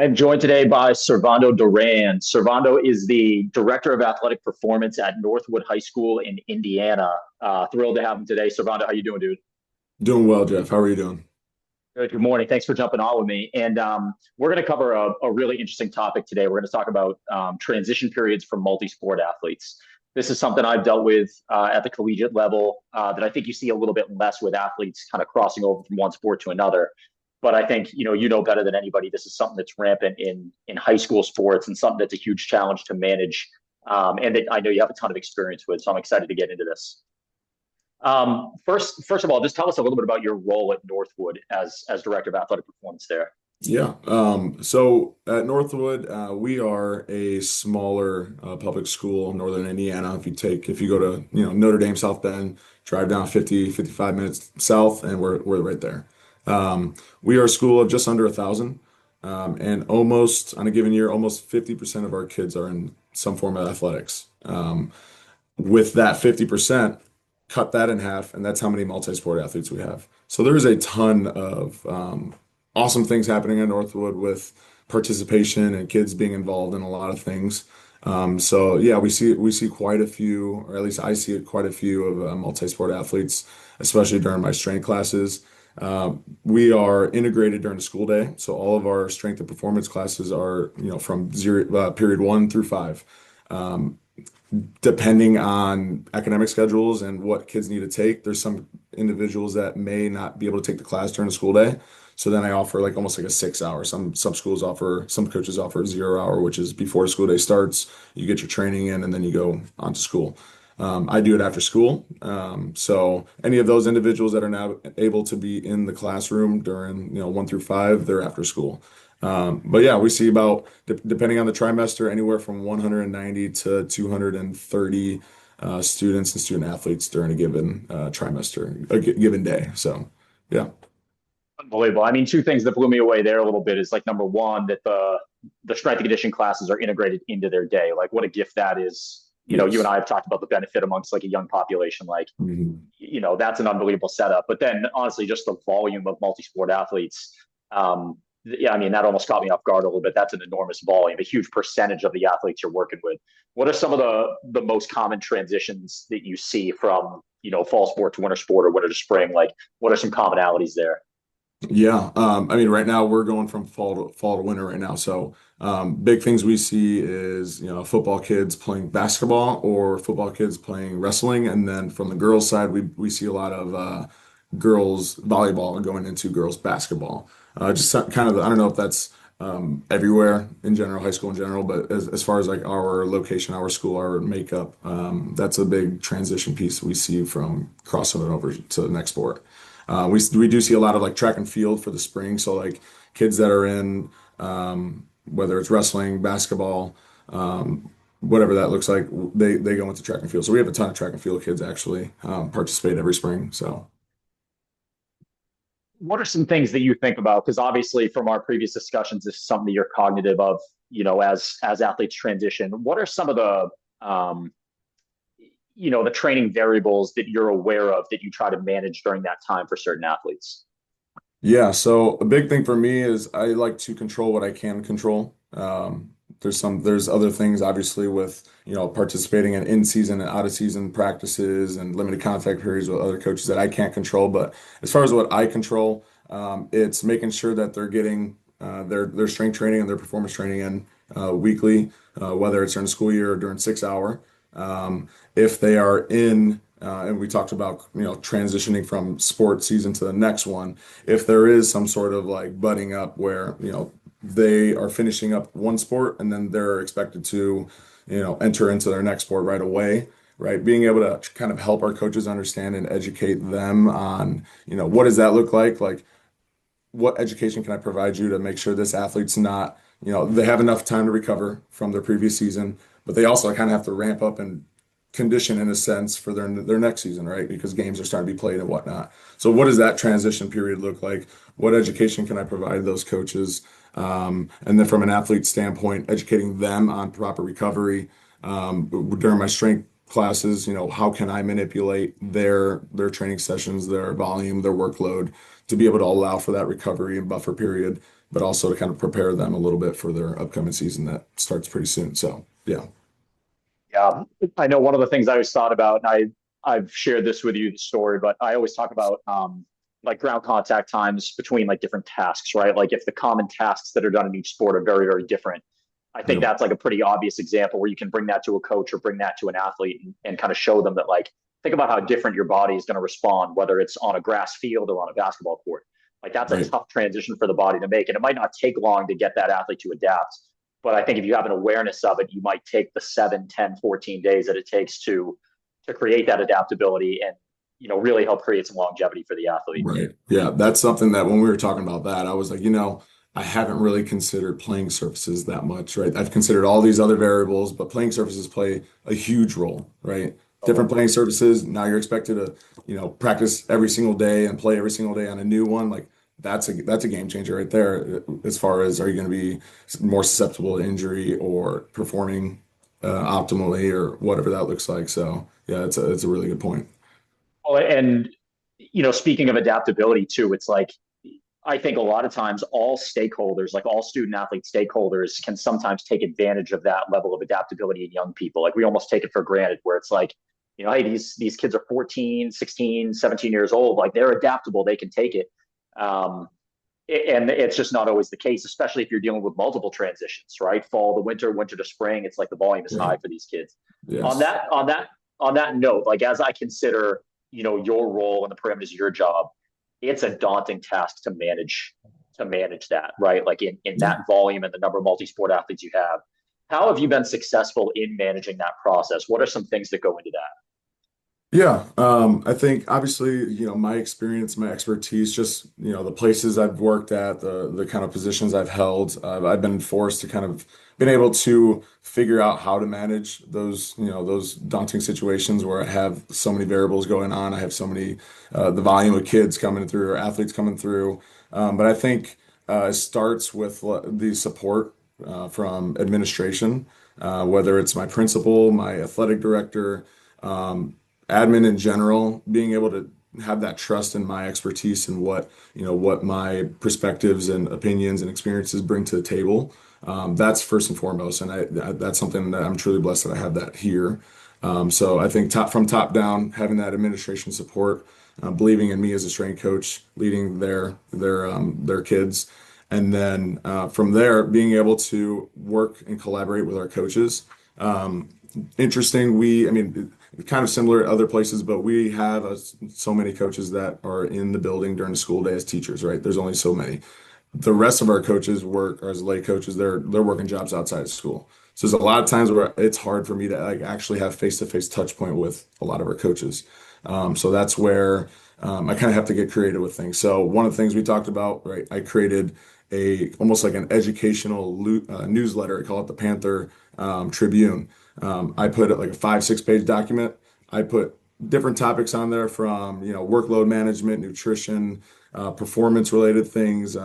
I'm joined today by Servando Duran. Servando is the Director of Athletic Performance at NorthWood High School in Indiana. Thrilled to have him today. Servando, how you doing, dude? Doing well, Jeff. How are you doing? Good morning. Thanks for jumping on with me. And we're going to cover a really interesting topic today. We're going to talk about transition periods for multi-sport athletes. This is something I've dealt with at the collegiate level that I think you see a little bit less with athletes kind of crossing over from one sport to another. But I think you know better than anybody. This is something that's rampant in high school sports and something that's a huge challenge to manage, and that I know you have a ton of experience with. So I'm excited to get into this. First of all, just tell us a little bit about your role at Northwood as director of athletic performance there. Yeah. So at Northwood, we are a smaller public school in Northern Indiana. If you go to, Notre Dame, South Bend, drive down 55 minutes south, and we're right there. We are a school of just under 1,000. And almost on a given year, almost 50% of our kids are in some form of athletics. With that 50%, cut that in half, and that's how many multi-sport athletes we have. So there is a ton of awesome things happening at Northwood with participation and kids being involved in a lot of things. So yeah, we see quite a few, or at least I see quite a few of multi-sport athletes, especially during my strength classes. We are integrated during the school day, so all of our strength and performance classes are, from period 1 through 5. Um, Depending on academic schedules and what kids need to take, there's some individuals that may not be able to take the class during the school day. So then I offer like almost like a 6 hour. Some coaches offer 0 hour, which is before school day starts. You get your training in and then you go on to school. I do it after school. So any of those individuals that are now able to be in the classroom during, 1 through 5, they're after school. But yeah, we see about, depending on the trimester, anywhere from 190 to 230 students and student athletes during a given trimester, a given day. So yeah. Unbelievable. I mean, two things that blew me away there a little bit is like number one, that the strength and conditioning classes are integrated into their day. Like what a gift that is. You and Yes. I have talked about the benefit amongst like a young population. Like, Mhm. that's an unbelievable setup. But then honestly, just the volume of multi-sport athletes. Yeah, I mean, that almost caught me off guard a little bit. That's an enormous volume, a huge percentage of the athletes you're working with. What are some of the most common transitions that you see from, fall sport to winter sport or winter to spring? Like, what are some commonalities there? Yeah, I mean, right now we're going from fall to winter right now. So, big things we see is football kids playing basketball or football kids playing wrestling, and then from the girls' side, we see a lot of girls volleyball going into girls basketball. Kind of, I don't know if that's everywhere in general, high school in general, but as far as like our location, our school, our makeup, that's a big transition piece we see from crossing it over to the next sport. We do see a lot of like track and field for the spring. So like kids that are in whether it's wrestling, basketball, whatever that looks like, they go into track and field. So we have a ton of track and field kids actually participate every spring. So What are some things that you think about? Because obviously, from our previous discussions, this is something that you're cognitive of, as athletes transition. What are some of um, the training variables that you're aware of that you try to manage during that time for certain athletes? yeah, so a big thing for me is I like to control what I can control. There's other things obviously with, participating in season and out of season practices and limited contact periods with other coaches that I can't control. But as far as what I control, it's making sure that they're getting their strength training and their performance training in weekly, whether it's during the school year or during 6 hour. If they are in and we talked about transitioning from sports season to the next one. If there is some sort of like budding up where they are finishing up one sport and then they're expected to enter into their next sport right away, right? Being able to kind of help our coaches understand and educate them on what does that look like what education can I provide you to make sure this athlete's not they have enough time to recover from their previous season, but they also kind of have to ramp up and condition in a sense for their next season, right? Because games are starting to be played and whatnot. So what does that transition period look like? What education can I provide those coaches? And then from an athlete standpoint, educating them on proper recovery. During my strength classes, how can I manipulate their training sessions, their volume, their workload to be able to allow for that recovery and buffer period but also to kind of prepare them a little bit for their upcoming season that starts pretty soon. So yeah. Yeah, I know one of the things I always thought about, and I've shared this with you, the story, but I always talk about like ground contact times between like different tasks, right? Like if the common tasks that are done in each sport are very, very different, I think Yep. that's like a pretty obvious example where you can bring that to a coach or bring that to an athlete and kind of show them that like think about how different your body is going to respond, whether it's on a grass field or on a basketball court. Like that's a Right. tough transition for the body to make, and it might not take long to get that athlete to adapt. But I think if you have an awareness of it, you might take the 7, 10, 14 days that it takes to create that adaptability and really help create some longevity for the athlete. Right. Yeah, that's something that when we were talking about that, I was like, I haven't really considered playing surfaces that much, right? I've considered all these other variables, but playing surfaces play a huge role, right? Different Totally. playing surfaces. Now you're expected to, practice every single day and play every single day on a new one. Like that's a game changer right there. As far as are you going to be more susceptible to injury or performing optimally or whatever that looks like. So yeah, it's a really good point. Well, and speaking of adaptability too, it's like I think a lot of times all stakeholders, like all student athlete stakeholders, can sometimes take advantage of that level of adaptability in young people. Like we almost take it for granted, where it's like, hey, these kids are 14, 16, 17 years old. Like they're adaptable, they can take it. Um, and it's just not always the case, especially if you're dealing with multiple transitions, right? Fall to winter, winter to spring. It's like the volume is high Right. for these kids. On Yes. that, on that, on that note, like as I consider, your role and the parameters of your job, it's a daunting task to manage that, right? Like in Yeah. that volume and the number of multi-sport athletes you have. How have you been successful in managing that process? What are some things that go into that? Yeah, I think obviously, my experience, my expertise, just, the places I've worked at, the kind of positions I've held, I've been forced to kind of been able to figure out how to manage those daunting situations where I have so many variables going on. I have so many, the volume of kids coming through or athletes coming through. But I think it starts with the support from administration, whether it's my principal, my athletic director. Um, Admin in general, being able to have that trust in my expertise and what my perspectives and opinions and experiences bring to the table. That's first and foremost, and that's something that I'm truly blessed that I have that here. So I think from top down, having that administration support, believing in me as a strength coach, leading their kids, and then from there being able to work and collaborate with our coaches. Interesting. I mean, kind of similar to other places, but we have so many coaches that are in the building during the school day as teachers, right? There's only so many. The rest of our coaches work or as lay coaches, they're working jobs outside of school. So there's a lot of times where it's hard for me to like actually have face-to-face touch point with a lot of our coaches. So that's where I kind of have to get creative with things. So one of the things we talked about, right? I created a almost like an educational newsletter. I call it the Panther Tribune. I put it like a 5, 6 page document. I put different topics on there from, workload management, nutrition, performance related things,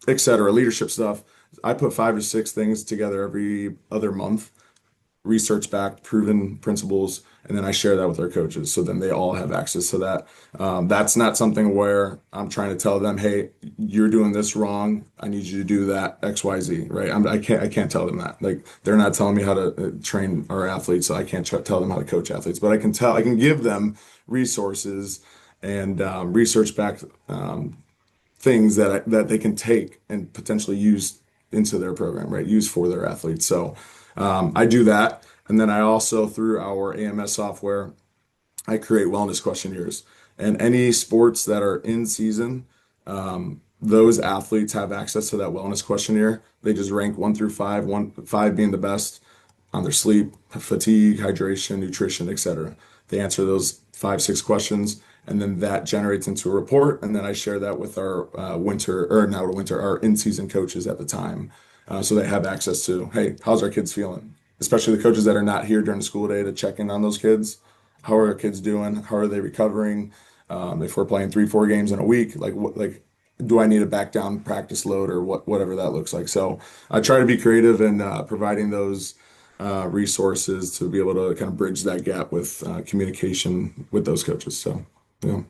et cetera, leadership stuff. I put 5 or 6 things together every other month, research backed, proven principles, and then I share that with our coaches. So then they all have access to that. That's not something where I'm trying to tell them, "Hey, you're doing this wrong. I need you to do that X, Y, Z." Right? I can't tell them that. Like they're not telling me how to train our athletes, so I can't tell them how to coach athletes. But I can give them resources and research backed things that they can take and potentially use into their program, right? Use for their athletes. So I do that. And then I also, through our AMS software, I create wellness questionnaires. And any sports that are in season, those athletes have access to that wellness questionnaire. They just rank 1 through 5, 5 being the best on their sleep, fatigue, hydration, nutrition, etc. They answer those 5, 6 questions, and then that generates into a report. And then I share that with our our in-season coaches at the time, so they have access to, hey, how's our kids feeling? Especially the coaches that are not here during the school day to check in on those kids. How are our kids doing? How are they recovering? If we're playing 3, 4 games in a week, do I need to back down practice load or whatever that looks like? So I try to be creative in providing those resources to be able to kind of bridge that gap with communication with those coaches. So, yeah.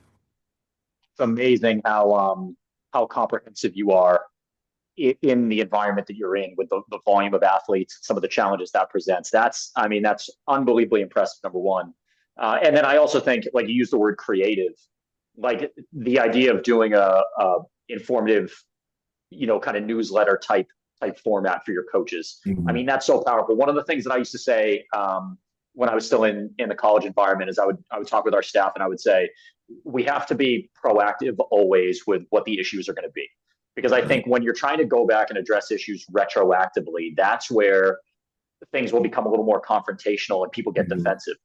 It's amazing how comprehensive you are in the environment that you're in with the volume of athletes, some of the challenges that presents. I mean, that's unbelievably impressive, number one. And then I also think, like you use the word creative, like the idea of doing a informative, kind of newsletter type format for your coaches. I Mhm. mean, that's so powerful. One of the things that I used to say when I was still in the college environment is I would talk with our staff and I would say we have to be proactive always with what the issues are going to be, because I Right. think when you're trying to go back and address issues retroactively, that's where things will become a little more confrontational and people get Mhm. defensive.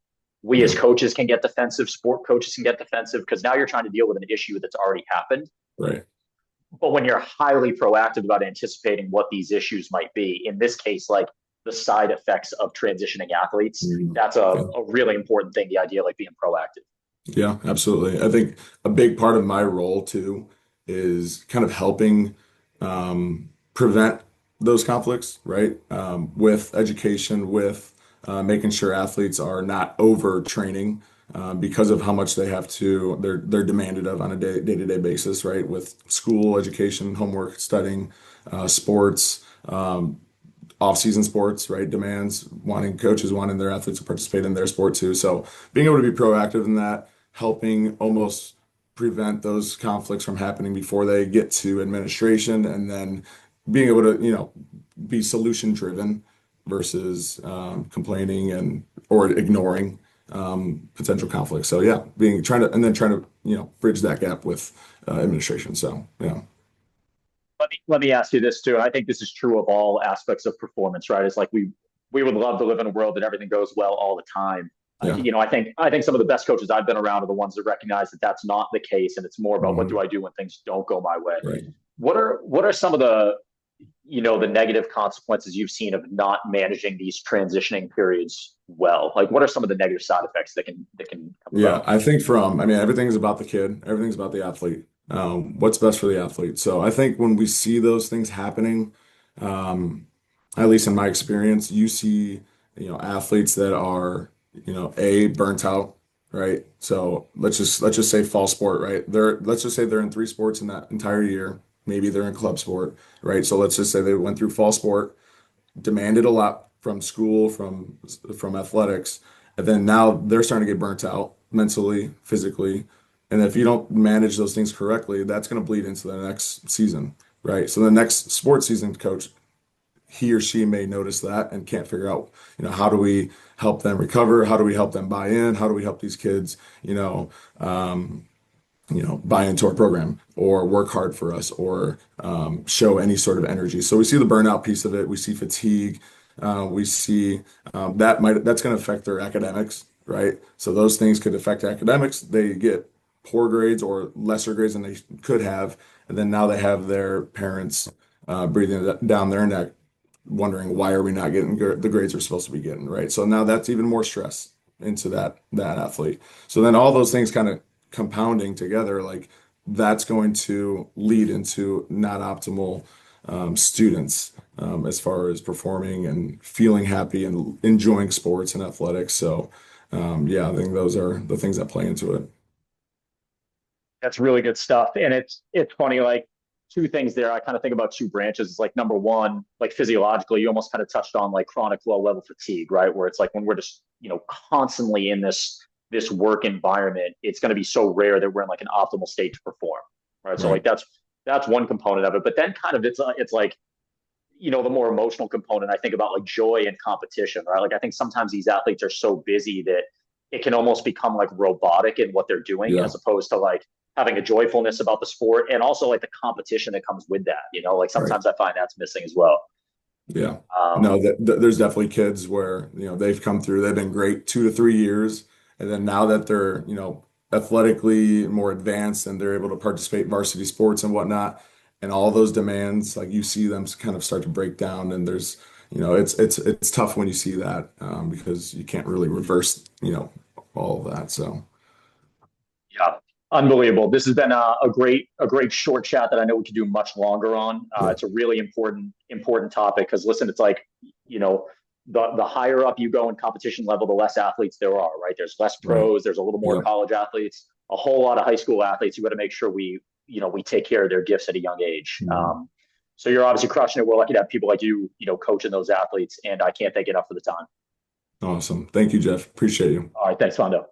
We as Yeah. coaches can get defensive, sport coaches can get defensive, because now you're trying to deal with an issue that's already happened. Right. But when you're highly proactive about anticipating what these issues might be, in this case, like the side effects of transitioning athletes, Mhm. that's a really important thing. The idea of like being proactive. Yeah, absolutely. I think a big part of my role too is kind of helping prevent those conflicts, right? With education, with making sure athletes are not overtraining because of how much they're demanded of on a day-to-day basis, right? With school, education, homework, studying, sports. Off-season sports, right? Demands wanting coaches wanting their athletes to participate in their sport too. So being able to be proactive in that, helping almost prevent those conflicts from happening before they get to administration, and then being able to, be solution driven versus complaining and or ignoring potential conflicts. So yeah, trying to bridge that gap with administration. So yeah. Let me ask you this too. I think this is true of all aspects of performance, right? It's like we would love to live in a world that everything goes well all the time. Yeah. I think some of the best coaches I've been around are the ones that recognize that that's not the case, and it's more about what do Mhm. I do when things don't go my way. Right. What are some of the negative consequences you've seen of not managing these transitioning periods well? Like, what are some of the negative side effects that can come Yeah, about? I think I mean, everything's about the kid, everything's about the athlete. What's best for the athlete. So I think when we see those things happening, um, at least in my experience, you see, athletes that are, burnt out, right? So let's just say fall sport, right? Let's just say they're in three sports in that entire year. Maybe they're in club sport, right? So let's just say they went through fall sport, demanded a lot from school, from athletics, and then now they're starting to get burnt out mentally, physically. And if you don't manage those things correctly, that's going to bleed into the next season, right? So the next sports season coach, he or she may notice that and can't figure out, how do we help them recover? How do we help them buy in? How do we help these kids, um, buy into our program or work hard for us or show any sort of energy. So we see the burnout piece of it. We see fatigue. We see that's going to affect their academics, right? So those things could affect academics. They get poor grades or lesser grades than they could have, and then now they have their parents breathing down their neck, wondering why are we not getting the grades we're supposed to be getting, right? So now that's even more stress into that athlete. So then all those things kind of compounding together, like that's going to lead into not optimal students as far as performing and feeling happy and enjoying sports and athletics. So yeah, I think those are the things that play into it. That's really good stuff. And it's funny, like two things there. I kind of think about two branches. It's like number one, like physiologically, you almost kind of touched on like chronic low level fatigue, right? Where it's like when we're just, constantly in this work environment, it's going to be so rare that we're in like an optimal state to perform. Right. So Right. like that's one component of it. But then kind of it's like, the more emotional component, I think about like joy and competition, right? Like I think sometimes these athletes are so busy that it can almost become like robotic in what they're doing, Yeah. as opposed to like having a joyfulness about the sport and also like the competition that comes with that. Like Right. sometimes I find that's missing as well. Yeah. Um, No, there's definitely kids where, they've come through, they've been great 2 to 3 years. And then now that they're, athletically more advanced and they're able to participate in varsity sports and whatnot, and all those demands, like you see them kind of start to break down. And there's, it's tough when you see that because you can't really reverse, all of that. So Yeah, unbelievable. This has been a great short chat that I know we could do much longer on. yeah, It's a really important topic because listen, it's like you know the higher up you go in competition level, the less athletes there are. Right? There's less right. pros. There's a little more Yeah. college athletes. A whole lot of high school athletes. You got to make sure we take care of their gifts at a young age. Mhm. So you're obviously crushing it. We're lucky to have people like you, coaching those athletes, and I can't thank you enough for the time. Awesome. Thank you, Jeff. Appreciate you. All right, thanks, Fondo.